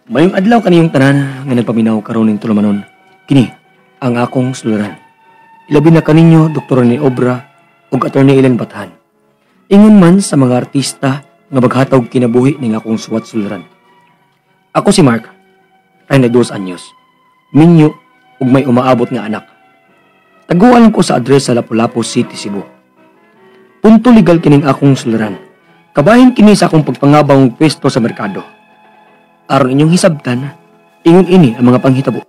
Mayong adlaw kaniyong tanan nga nagpaminaw karon ning tulumanon. Kini ang akong suluran. Ilabi na kaninyo Dr. ni Obra ug Attorney Ellen Batahan. Ingon man sa mga artista nga maghatag kinabuhi ning akong suwat suluran. Ako si Mark, 32 anyos. Minyo ug may umaabot nga anak. Taguan ko sa address sa Lapu-Lapu City, Cebu. Punto legal kining akong suluran. Kabahin kini sa akong pagpangabang pwesto sa merkado. Aron inyong hisabtan, ingon ini ang mga panghitabo.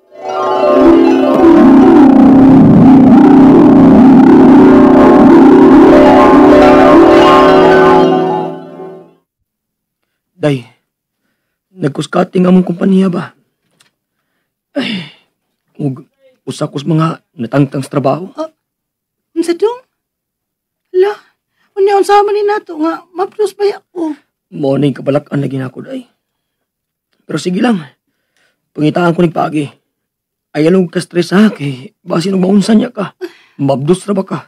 Day, nagkuskating among kumpanya ba? Ay, usakos mga natangtang sa trabaho. Unsa dong? Hala, unya unsa man ni nato nga mapros ba ako? Mo ning kabalakan na ginako day. Pero sige lang. Pangitaan ko nigpaagi. Ay along ka stress ha kay basin og maunsa niya ka. Mabdos ra ba ka?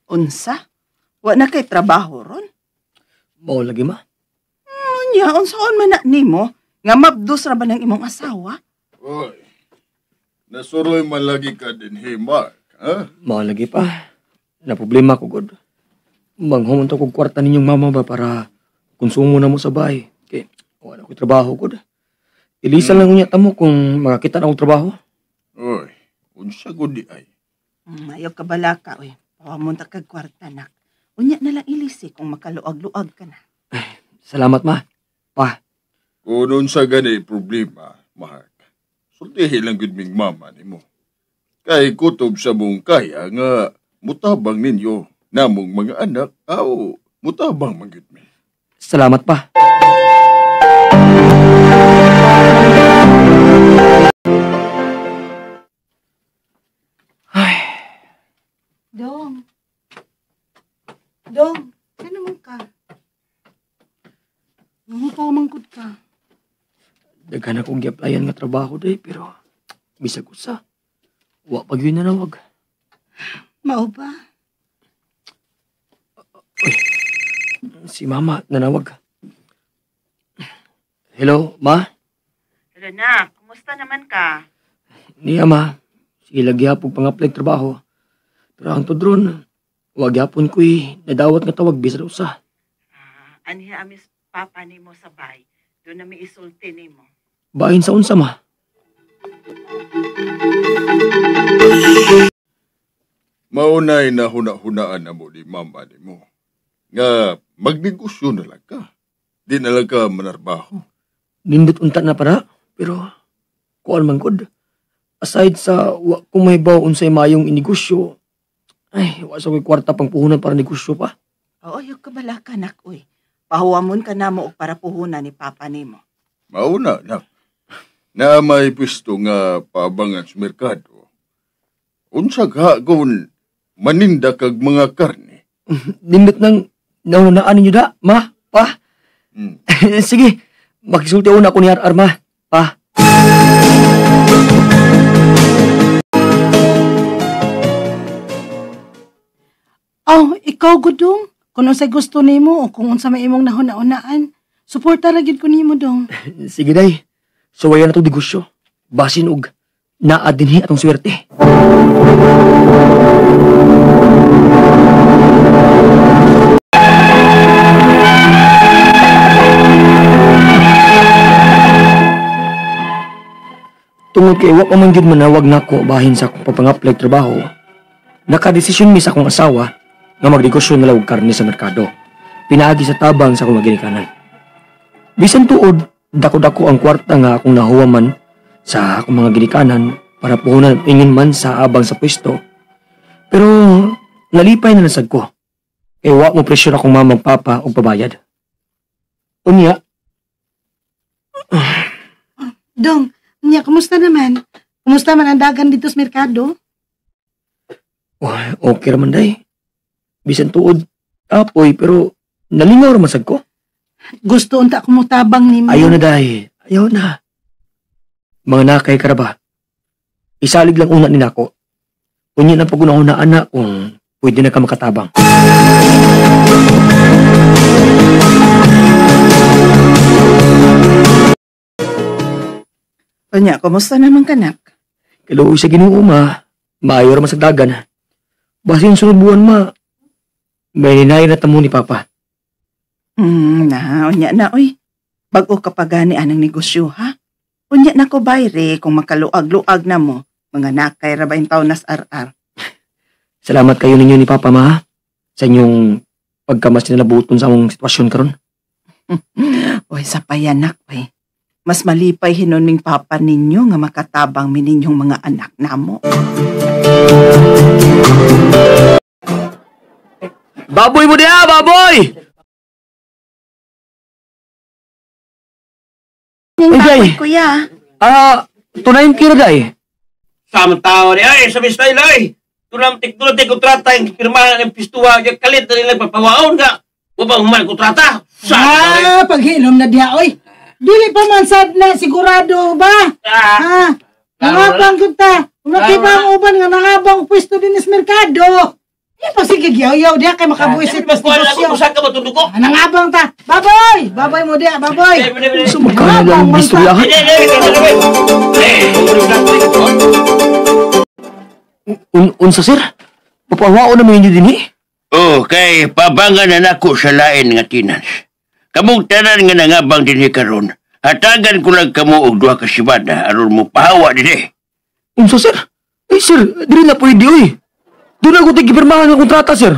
Unsa? Wa na kay trabaho ron? Mao lagi ma. Unya unsaon man na nimo nga mabdos ra ba ng imong asawa? Oy, nasuroy man lagi ka din, hey Mark, ha? Mao lagi pa. Na problema ko gud. Manghumunta ko kwarta ninyong mama ba para konsumo na mo sa bahay. Kay wala ko trabaho gud. Ilisan lang unya tamo kung makakita na akong trabaho. Oy, unsa gud di ay? Ayaw ka balaka oy. Pawamunta kag kwarta nak. Unya na lang ilisi kung makaluag-luag ka na. Salamat ma. Pa. Kung unsa gani problema, Mark, sultihi lang gud ming mama nimo. Kay kutob sa mong kaya nga mutabang ninyo namong mga anak, aw, mutabang man gud mi. Salamat pa. Ay. Dong. Dong, ano man ka? Mangutang ka. Daghan akong gi-applyan nga trabaho day pero bisag usa. Wa pag yun nanawag. Mao ba? Si mama nanawag. Hello, ma? Hello na, kumusta naman ka? Niya ma, sila gyapon pang-apply trabaho. Pero ang tudron, wag gyapon ko'y nadawat nga tawag bisag usa. Aniha amis papa ni mo sa bay. Doon na may isulti ni mo. Bahin sa unsa ma? Maunay na huna-hunaan na mo ni mama nimo. Nga magnegosyo na lang ka. Di na lang ka manarbaho. Nindot unta na para, pero kuan man gud. Aside sa kung may baw unsay mayong inegosyo, ay, wa sa ko'y kwarta pang puhunan para negosyo pa. Oo, ayaw ka balaka nak oy. Pahuwamon ka na mo og para puhunan ni papa nimo. Mauna na. Na may pwesto nga paabangan sa merkado. Unsa ka kung maninda kag mga karne? Nindot nang naunaan ninyo da, ma, pa. Sige, makisulti una ako ni Arma, pa. Oh, ikaw gudong. Kung unsay gusto nimo o kung unsa may imong nahuna-unaan, suporta ra gyud ko nimo dong. Sige day, suwayan na itong negosyo. Basin og naa dinhi atong swerte. Tungod kay wa pa man gyud manawag nako bahin sa akong pagpang-apply trabaho, nakadesisyon mi sa akong asawa nga magnegosyo na og karne sa merkado. Pinaagi sa tabang sa akong ginikanan. Bisan tuod, dako-dako ang kwarta nga akong nahuwaman sa akong mga ginikanan para puhunan ingin man sa abang sa pwesto. Pero nalipay na nasag ko. Kaya wa mo pressure akong mamang papa o pabayad. Unya. Dong, niya, kumusta naman? Kumusta man ang dagan dito sa merkado? Okay raman day. Bisan tuod, apoy, pero nalingaw raman sad ko. Gusto unta ko mo tabang nimo. Ayaw na day. Ayaw na. Mga nakay ka ra ba? Isalig lang una ni nako. Kunya na pag-unahunaan na kung pwede na ka makatabang. Unya, kumusta naman kanak? Kaluoy sa Ginoo ma, maayo ra masagdagan. Basin sunod buwan ma, may ninay na tamo ni Papa. Unya na, oy. Bago ka pa gani anang negosyo, ha? Unya na ko bayre kung makaluag-luag na mo, mga nakay ra ba yung taon nas ar-ar. Salamat kayo ninyo ni Papa ma, sa inyong pagkamas nalabuton sa among sitwasyon karon. Oy, sa payanak, oy. Mas malipay hinunming papa ninyo nga makatabang mininyong mga anak namo. Baboy mo diya, baboy! Day. Kuya. Tunayin kira day. Samang-tao niya sa style ay. Tulang kontrata yung pirmahan ng pistuwa, yung kalit na nilang papawaon ka. Upang human kontrata. Paghilom na diya, oy. Dili pa man sad na, sigurado ba? Nangabang kita. Kung nakiba ang uban nga nangabang pwesto din sa merkado. Di pa sige yaw-yaw diya kay makabuisit pa sa negosyo. Saan ka matundog ko? Nangabang ta. Baboy! Baboy mo diya, baboy! Sumagkana lang ang istoryahan. Unsa sir? Papawao naman yun din eh. Kay pabangan na nako sa lain nga tinans. Kamong tanan nga nangabang din karon. Hatagan ko lang kamo og duha ka sibada aron mo pahawa din. Unsa sir? Sir, dili na pwede oy. Doon ako tigipirmahan ng kontrata sir.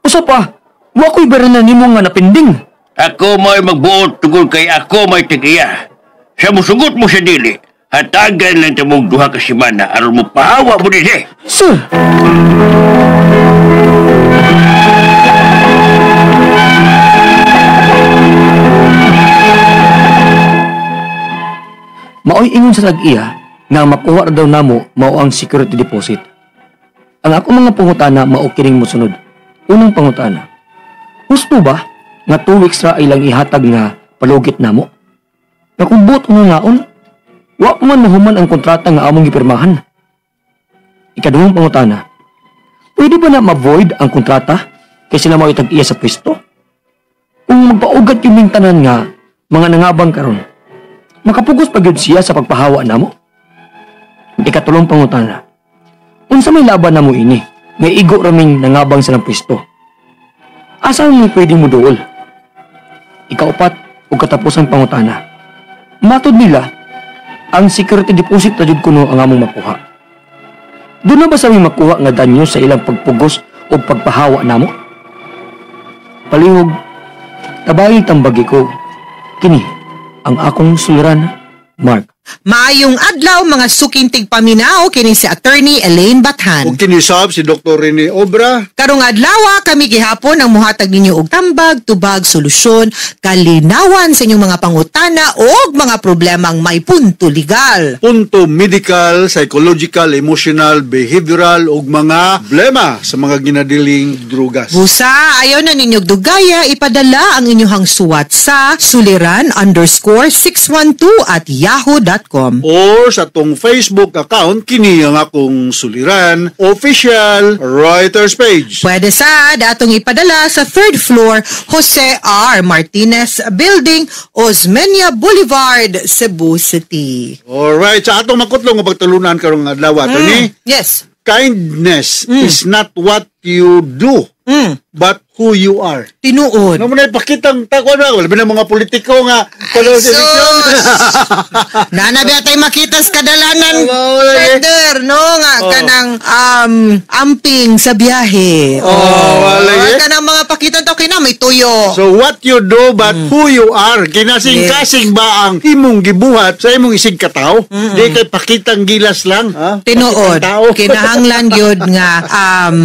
Usa pa, wa ko'y beranan nimo nga napinding. Ako may magbuot tungkol kay ako may tigiya. Sa musugot mo sa dili, hatagan lang ta mong duha ka semana aron mo pahawa mo din. Sir! Maoy ingon sa tag-iya nga makuha daw namo mao ang security deposit. Ang ako mga pangutana mao kining mosunod. Unang pangutana. Gusto ba nga 2 weeks ra ilang ihatag nga palugit namo? Na kung buot nga ngaon, wa pa man mahuman ang kontrata nga among gipirmahan. Ikaduhang pangutana. Pwede ba na ma-void ang kontrata kay sila mao itag-iya sa pwesto? Kung magpaugat yung tanan nga mga nangabang karon, makapugos pa gyud siya sa pagpahawa namo. Ikatulong pangutana. Unsa may laban namo ini? May igo raming nangabang sa pwesto. Asa mo pwedeng mo duol? Ikaupat ug katapusang pangutana. Matod nila, ang security deposit na jud kuno ang among makuha. Doon na ba sa aming makuha nga danyo sa ilang pagpugos o pagpahawa namo? Palihog, tabayi tambagi ko. Kini, ang akong suliran, Mark. Maayong adlaw mga sukintig paminaw kini si Attorney Elaine Bathan. Ug kinisab si Dr. Rene Obra. Karong adlaw kami gihapon ang muhatag ninyo og tambag, tubag, solusyon, kalinawan sa inyong mga pangutana o mga problemang may punto legal. Punto medical, psychological, emotional, behavioral ug mga problema sa mga ginadiling drugas. Busa, ayaw na ninyong dugaya, ipadala ang inyong suwat sa suliran_612@yahoo.com. Or sa tong Facebook account, kini ang akong suliran, official writers page. Pwede sa datong ipadala sa 3rd floor Jose R. Martinez Building, Osmeña Boulevard, Cebu City. Alright, sa atong makutlong nga pagtulunan karong adlaw ni. Yes. Kindness is not what you do, but who you are. Tinuod. Nga mo na ipakitang takwa na, wala ba ng mga politiko nga Sus! Nanabi tayo makita sa kadalanan, brother, no? Nga kanang amping sa biyahe. Wala Kanang mga pakita to kina may tuyo. So what you do but who you are. Kinasing-kasing ba ang imong gibuhat sa imong isig katao? Di kay pakitang gilas lang. Tinuod. Kinahanglan yun nga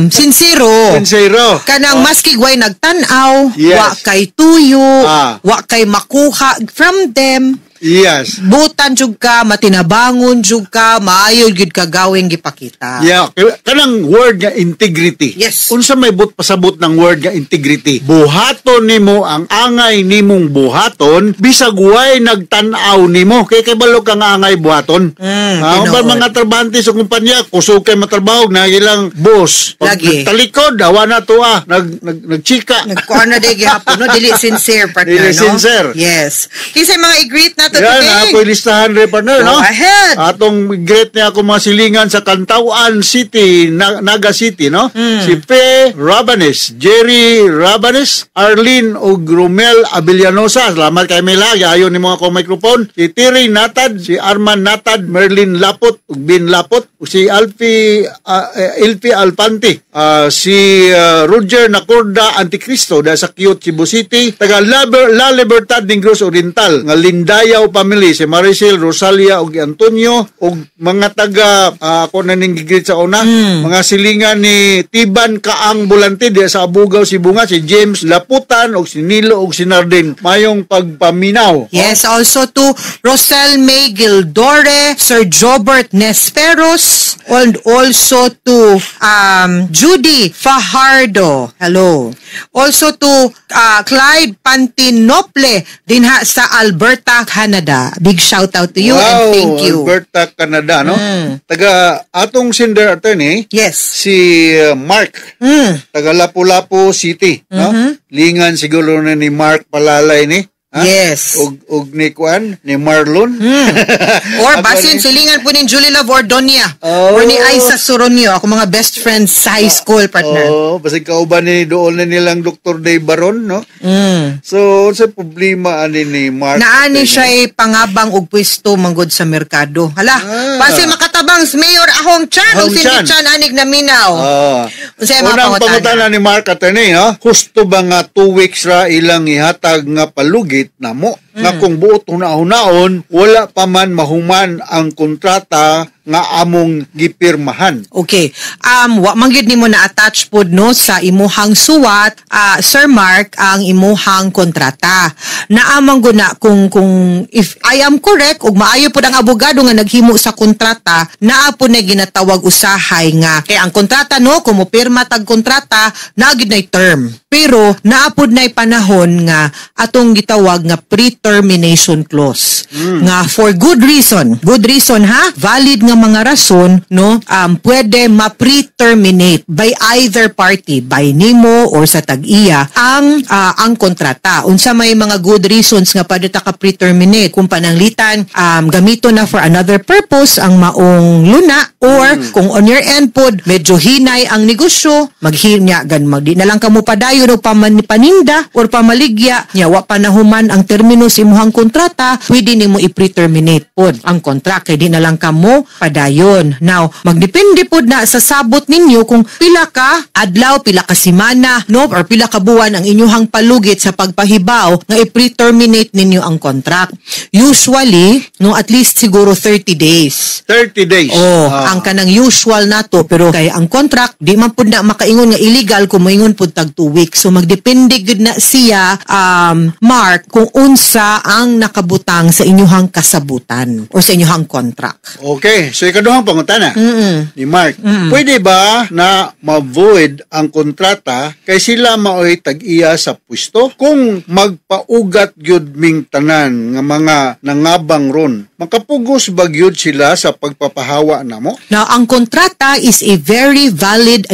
sincero. Sincero. Kanang maski way nagtanaw, Yes. wa kay tuyo, wa kay makuha from them. Yes. Butan jud ka, matinabangon jud ka, maayo jud ka gawing gipakita. Yeah, kanang word nga integrity. Yes. Unsa may pasabot ng word nga integrity? Buhaton nimo ang angay nimong buhaton bisag way nagtan-aw nimo. Kay balo ka nga angay buhaton. Ang mga trabahante sa kumpanya, kusog kay matrabaho na ilang boss. Lagi. Talikod, awa na to nagchika. Nagkuha na day gihapon, no? Dili sincere, partner, Dili no? sincere. Yes. Kasi mga i-greet na na to Yan, today. ako'y listahan rin, partner, Go no? ahead. Atong great niya ako mga silingan sa Cantawan City, Naga City, no? Si Fe Rabanes, Jerry Rabanes, Arlene o Gromel Abellanosa. Salamat kay Mela, ayaw ni mga akong microphone. Si Tiri Natad, si Arman Natad, Merlin Lapot, Bin Lapot, si Ilfi Alpante, si Roger Nacorda Anticristo dahil sa Cute Cebu City, taga La Libertad Negros Oriental, nga Lindayaw family, si Maricel, Rosalia ug Antonio, ug mga taga ako na ning gigit sa una, mga silingan ni Tiban Kaang Bulante diya sa Abugaw, Sibunga, si James Laputan ug si Nilo ug si Nardin, mayong pagpaminaw. Yes, also to Rosel May Gildore, Sir Jobert Nesperos, and also to Judy Fajardo. Hello. Also to Clyde Pantinople dinha sa Alberta, Canada. Big shout out to you and thank you. Alberta, Canada, no? Taga atong sender attorney, Yes. si Mark, taga Lapu-Lapu City, no? Lingan siguro na ni Mark Palalay ni. Ha? Yes. Og ni Kuan, ni Marlon. Or Ako basin ni- silingan po ni Julie Love Ordonia. Oh. Or ni Aiza Soronio. Ako mga best friends sa high school, partner. Oh, basig kauban ni doon na nilang Dr. Dave Baron, no? So, sa problema ani ni Mark. Naani siya pangabang og pwesto manggod sa merkado. Hala, base makatabang Mayor Ahong Chan o Ahong Cindy Chan. Chan anig na minaw. Unsay mga Unang pangutana? pangutana ni Mark attorney, no? Husto ba nga 2 weeks ra ilang ihatag nga palugit namo nga kung buot hunaon wala pa man mahuman ang kontrata nga among gipirmahan. Okay. Wa manggid nimo na attach pod no sa imuhang suwat, Sir Mark, ang imuhang kontrata. Naamang guna kung if I am correct ug maayo pod ang abogado nga naghimo sa kontrata, naa po na ginatawag usahay nga kay ang kontrata no kung mopirma tag kontrata naa gid nay term. Pero naa pod nay panahon nga atong gitawag nga pre-termination clause. Nga for good reason ha, valid nga mga rason no pwede ma-pre-terminate by either party, by nimo or sa tag-iya ang kontrata. Unsa may mga good reasons nga pwede ta ka pre-terminate kung pananglitan gamito na for another purpose ang maong luna or kung on your end pod medyo hinay ang negosyo maghinya magdi na lang kamo padayon og paninda or pamaligya nya wa panahuman ang termino sa imuhang kontrata pwede nimo i-pre-terminate pod ang contract kay di na lang kamo padayon. Now, magdepende pod na sa sabot ninyo kung pila ka adlaw, pila ka semana, no, or pila ka buwan ang inyuhang palugit sa pagpahibaw nga i-pre-terminate ninyo ang contract. Usually, no, at least siguro 30 days. 30 days. Ang kanang usual nato pero kay ang contract di man pud na makaingon nga illegal kung moingon pud tag 2 weeks. So magdepende gud na siya Mark kung unsa ang nakabutang sa inyuhang kasabutan or sa inyuhang contract. Okay, so ikaduhang pangutana ni Mark. Pwede ba na ma-void ang kontrata kay sila maoy tag-iya sa pwesto? Kung magpaugat gyud ming tanan nga mga nangabang ron, makapugos ba gyud sila sa pagpapahawa namo? Now, ang kontrata is a very valid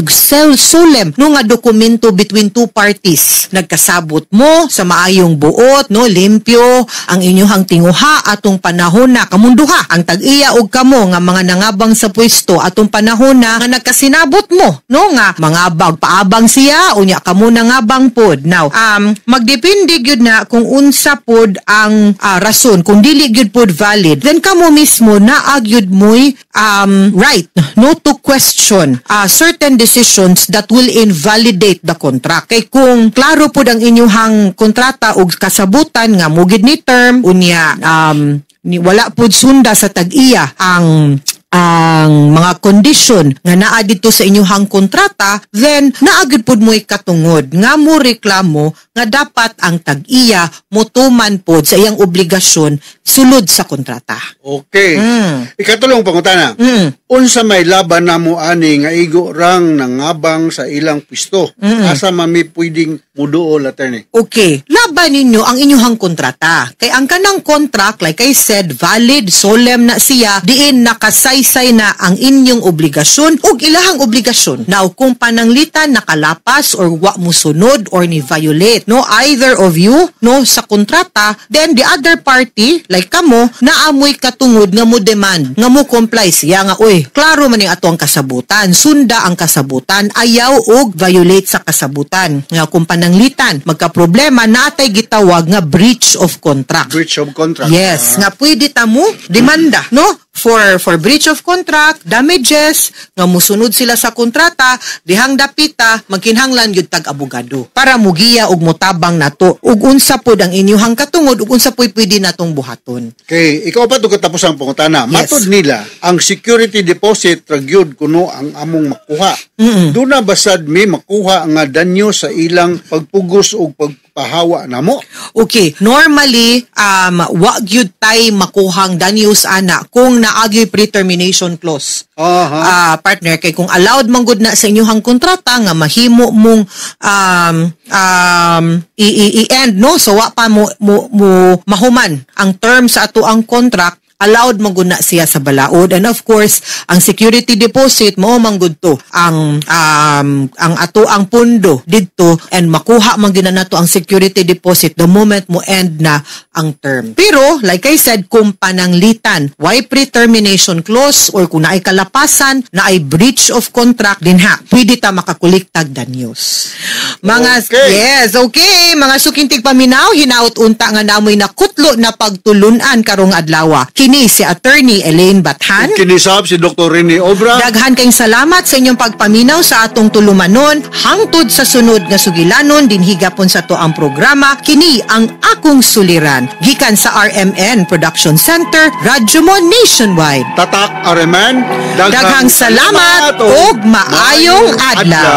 solemn no nga dokumento between two parties. Nagkasabot mo sa maayong buot, no, limpyo ang inyuhang tinguha atong panahon na kamunduha. Ang tag-iya og kamo nga mga nangabang sa pwesto atong panahon na nga nagkasinabot mo, no, nga mangabang paabang siya unya kamo nangabang pod. Now, magdepende gyud na kung unsa pod ang rason, kung dili gyud pod valid, then kamo mismo naag gyud mo'y right no to question certain decisions that will invalidate the contract. Kay kung klaro pod ang inyuhang kontrata og kasabutan nga mugid ni term unya wala pod sunda sa tag-iya ang mga kondisyon nga naa dito sa inyuhang kontrata, then naagid pod mo'y katungod nga mo reklamo nga dapat ang tag-iya motuman pod sa iyang obligasyon sulod sa kontrata. Okay. Ikatulong pangutana. Unsa may laban namo ani nga igo rang nangabang sa ilang pwesto? Asa mami pwedeng muduol attorney? Okay, laban ninyo ang inyuhang kontrata. Kay ang kanang contract, like I said, valid, solemn na siya, diin nakasay salaysay na ang inyong obligasyon ug ilahang obligasyon na kung pananglitan nakalapas or wa mo sunod or ni violate no either of you no sa kontrata, then the other party like kamo naamoy katungod nga mo demand nga mo comply siya nga oy klaro man ning ato ang kasabutan, sunda ang kasabutan, ayaw og violate sa kasabutan nga kung pananglitan magka-problema natay gitawag nga breach of contract. Breach of contract. Yes, nga pwede ta mo demanda, no? For breach of contract, damages, nga musunod sila sa kontrata, dihang dapita, magkinhanglan yun tag-abogado. Para mugiya og motabang nato, ug unsa pod ang inyuhang katungod, ug unsa po'y pwede natong buhaton. Okay, ikaw pa ito katapos ang pangutana. Yes. Matod nila, ang security deposit, ragyod kuno ang among makuha. Doon na basad mi makuha nga danyo sa ilang pagpugos o pagpahawa na mo. Okay, normally, wa gyud tay makuhang danyos ana kung naagyo'y pre-termination clause. Partner, kay kung allowed man gud na sa inyong kontrata nga mahimo mong i-end, no? So, wa pa mo mahuman ang term sa ato ang contract, allowed maguna siya sa balaod, and of course ang security deposit mo manggud to ang ato ang pundo didto, and makuha man gyud nato ang security deposit the moment mo end na ang term. Pero like I said, kung pananglitan why pre-termination clause or kung naay kalapasan na ay breach of contract din ha, pwede ta makakuliktag danyos. Mga yes, okay, mga sukintig paminaw, hinaut unta nga namoy nakutlo na pagtulunan karong adlaw. Kini si Attorney Elaine Bathan. Kinisab si Dr. Rene Obra. Daghan kayong salamat sa inyong pagpaminaw sa atong tulumanon. Hangtod sa sunod nga sugilanon, din higapon sa to ang programa. Kini ang akong suliran. Gikan sa RMN Production Center, Radyo mo Nationwide. Tatak RMN. Daghang salamat ug maayong adlaw.